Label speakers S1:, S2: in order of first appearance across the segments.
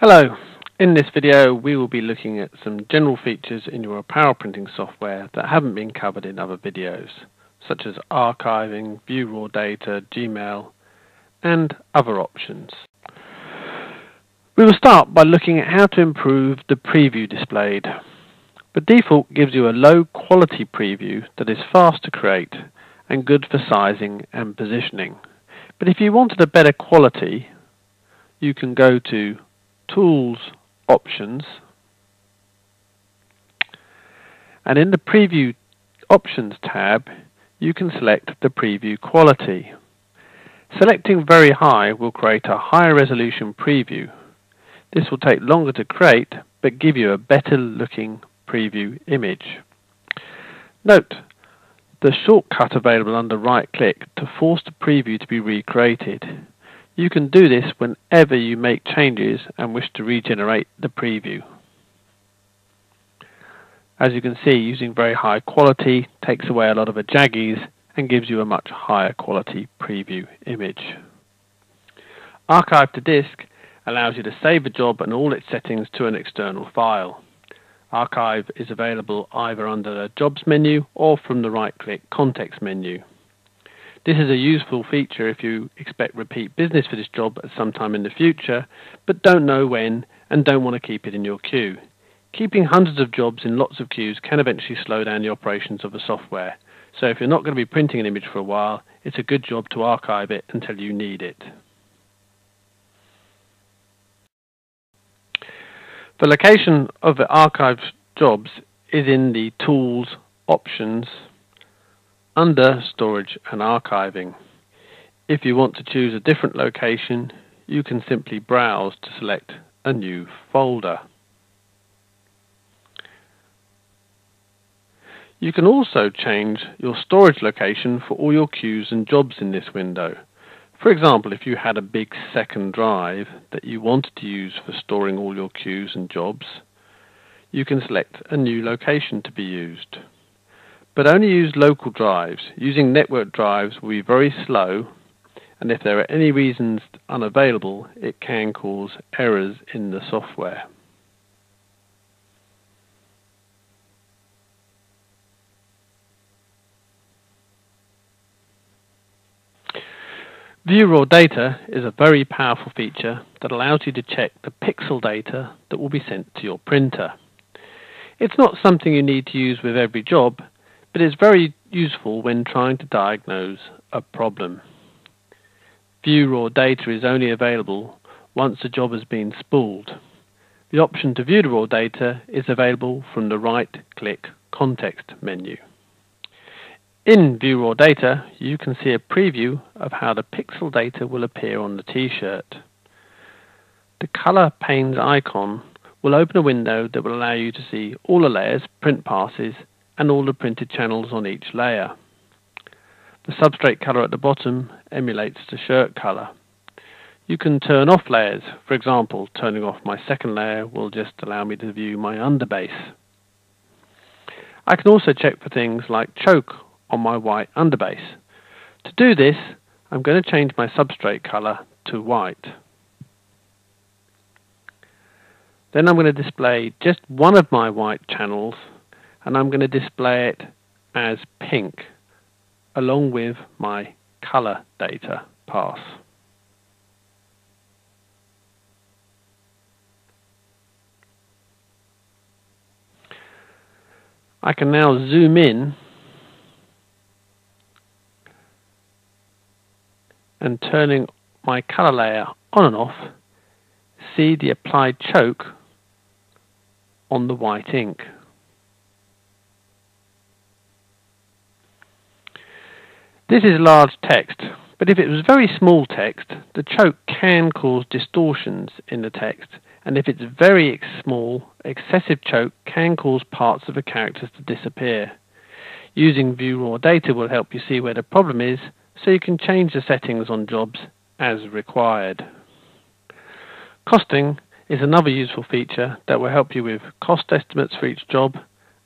S1: Hello, in this video we will be looking at some general features in your apparel printing software that haven't been covered in other videos, such as archiving, view raw data, Gmail, and other options. We will start by looking at how to improve the preview displayed. The default gives you a low quality preview that is fast to create and good for sizing and positioning. But if you wanted a better quality, you can go to Tools, Options, and in the Preview Options tab you can select the preview quality. Selecting very high will create a higher resolution preview. This will take longer to create but give you a better looking preview image. Note the shortcut available under right click to force the preview to be recreated. You can do this whenever you make changes and wish to regenerate the preview. As you can see, using very high quality takes away a lot of the jaggies and gives you a much higher quality preview image. Archive to disk allows you to save a job and all its settings to an external file. Archive is available either under the Jobs menu or from the right-click Context menu. This is a useful feature if you expect repeat business for this job at some time in the future, but don't know when and don't want to keep it in your queue. Keeping hundreds of jobs in lots of queues can eventually slow down the operations of the software, so if you're not going to be printing an image for a while, it's a good job to archive it until you need it. The location of the archived jobs is in the Tools, Options, under Storage and Archiving. If you want to choose a different location, you can simply browse to select a new folder. You can also change your storage location for all your queues and jobs in this window. For example, if you had a big second drive that you wanted to use for storing all your queues and jobs, you can select a new location to be used. But only use local drives. Using network drives will be very slow, and if there are any reasons unavailable, it can cause errors in the software. View raw data is a very powerful feature that allows you to check the pixel data that will be sent to your printer. It's not something you need to use with every job, but it's very useful when trying to diagnose a problem. View raw data is only available once a job has been spooled. The option to view the raw data is available from the right-click Context menu. In View Raw Data, you can see a preview of how the pixel data will appear on the t-shirt. The color panes icon will open a window that will allow you to see all the layers, print passes, and all the printed channels on each layer. The substrate color at the bottom emulates the shirt color. You can turn off layers. For example, turning off my second layer will just allow me to view my underbase. I can also check for things like choke on my white underbase. To do this, I'm going to change my substrate color to white. Then I'm going to display just one of my white channels, and I'm going to display it as pink along with my color data pass. I can now zoom in and turning my color layer on and off, see the applied choke on the white ink. This is large text, but if it was very small text, the choke can cause distortions in the text, and if it's very small, excessive choke can cause parts of the characters to disappear. Using View Raw Data will help you see where the problem is, so you can change the settings on jobs as required. Costing is another useful feature that will help you with cost estimates for each job,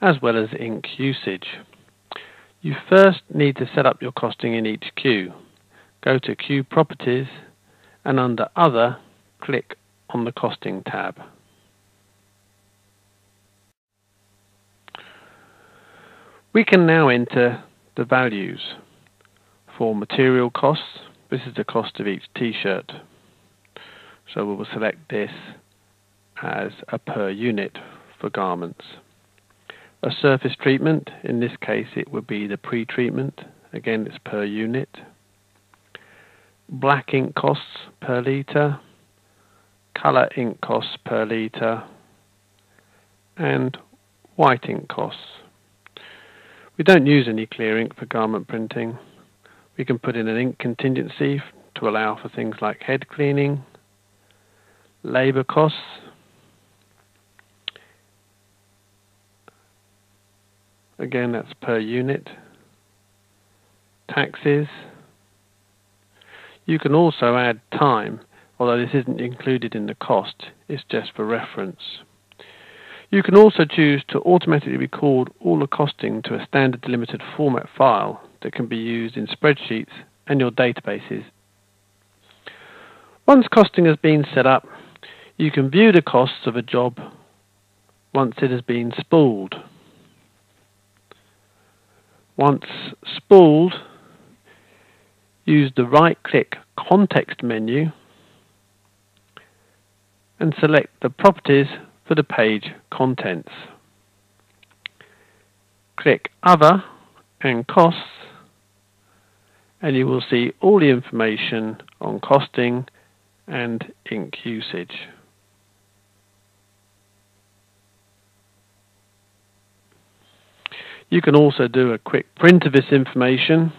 S1: as well as ink usage. You first need to set up your costing in each queue. Go to Queue Properties, and under Other, click on the Costing tab. We can now enter the values for material costs. This is the cost of each t-shirt. So we will select this as a per unit for garments. A surface treatment, in this case it would be the pre-treatment, again it's per unit. Black ink costs per litre, colour ink costs per litre, and white ink costs. We don't use any clear ink for garment printing. We can put in an ink contingency to allow for things like head cleaning, labour costs, again that's per unit, taxes. You can also add time, although this isn't included in the cost, it's just for reference. You can also choose to automatically record all the costing to a standard delimited format file that can be used in spreadsheets and your databases. Once costing has been set up, you can view the costs of a job once it has been spooled. Once spooled, use the right-click context menu and select the properties for the page contents. Click Other and Costs and you will see all the information on costing and ink usage. You can also do a quick print of this information,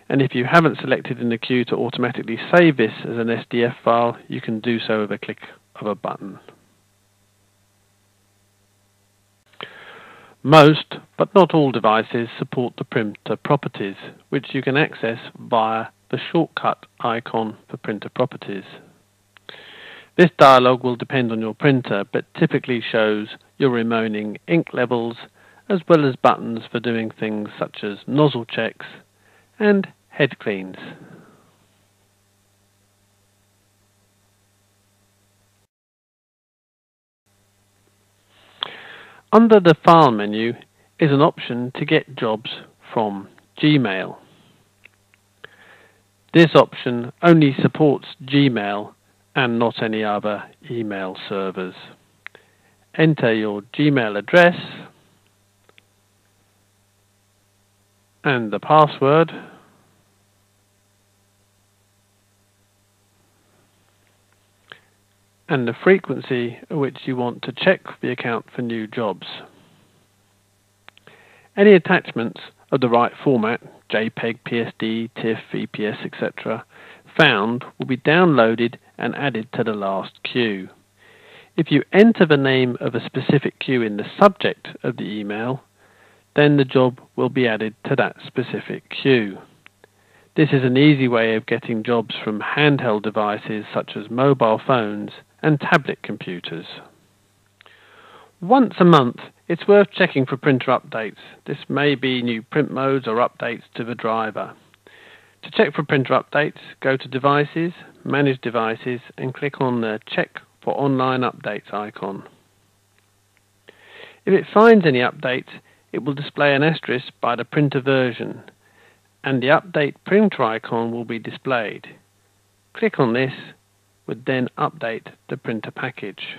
S1: and if you haven't selected in the queue to automatically save this as an SDF file, you can do so with a click of a button. Most, but not all devices support the printer properties, which you can access via the shortcut icon for printer properties. This dialog will depend on your printer, but typically shows your remaining ink levels, as well as buttons for doing things such as nozzle checks and head cleans. Under the File menu is an option to get jobs from Gmail. This option only supports Gmail and not any other email servers. Enter your Gmail address and the password, and the frequency at which you want to check the account for new jobs. Any attachments of the right format, JPEG, PSD, TIFF, VPS, etc., found will be downloaded and added to the last queue. If you enter the name of a specific queue in the subject of the email, then the job will be added to that specific queue. This is an easy way of getting jobs from handheld devices such as mobile phones and tablet computers. Once a month, it's worth checking for printer updates. This may be new print modes or updates to the driver. To check for printer updates, go to Devices, Manage Devices, and click on the Check for Online Updates icon. If it finds any updates, it will display an asterisk by the printer version, and the Update Printer icon will be displayed. Click on this, would then update the printer package.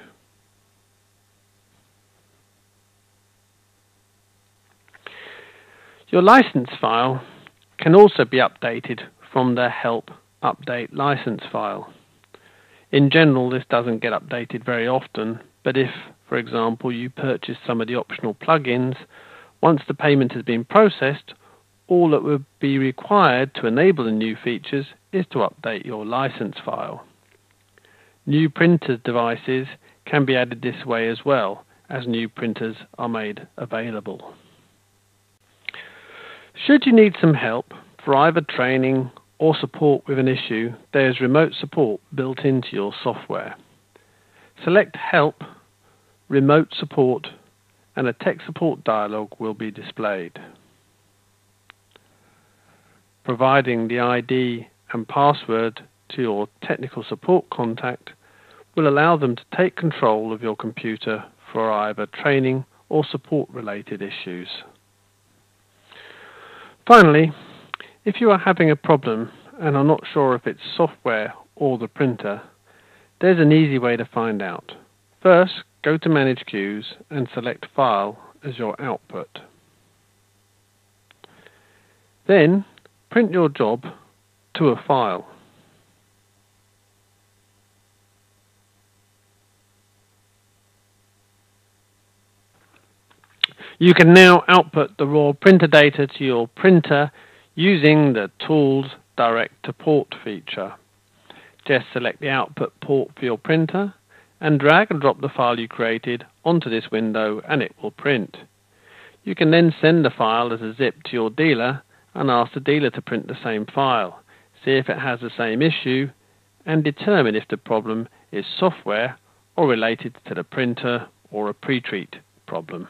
S1: Your license file can also be updated from the Help Update License file. In general, this doesn't get updated very often, but if, for example, you purchase some of the optional plugins, once the payment has been processed, all that would be required to enable the new features is to update your license file. New printer devices can be added this way as well, as new printers are made available. Should you need some help for either training or support with an issue, there is remote support built into your software. Select Help, Remote Support, and a tech support dialog will be displayed. Providing the ID and password to your technical support contact will allow them to take control of your computer for either training or support-related issues. Finally, if you are having a problem and are not sure if it's software or the printer, there's an easy way to find out. First, go to Manage Queues and select File as your output. Then, print your job to a file. You can now output the raw printer data to your printer using the Tools Direct to Port feature. Just select the output port for your printer and drag and drop the file you created onto this window and it will print. You can then send the file as a zip to your dealer and ask the dealer to print the same file, see if it has the same issue, and determine if the problem is software or related to the printer or a pre-treat problem.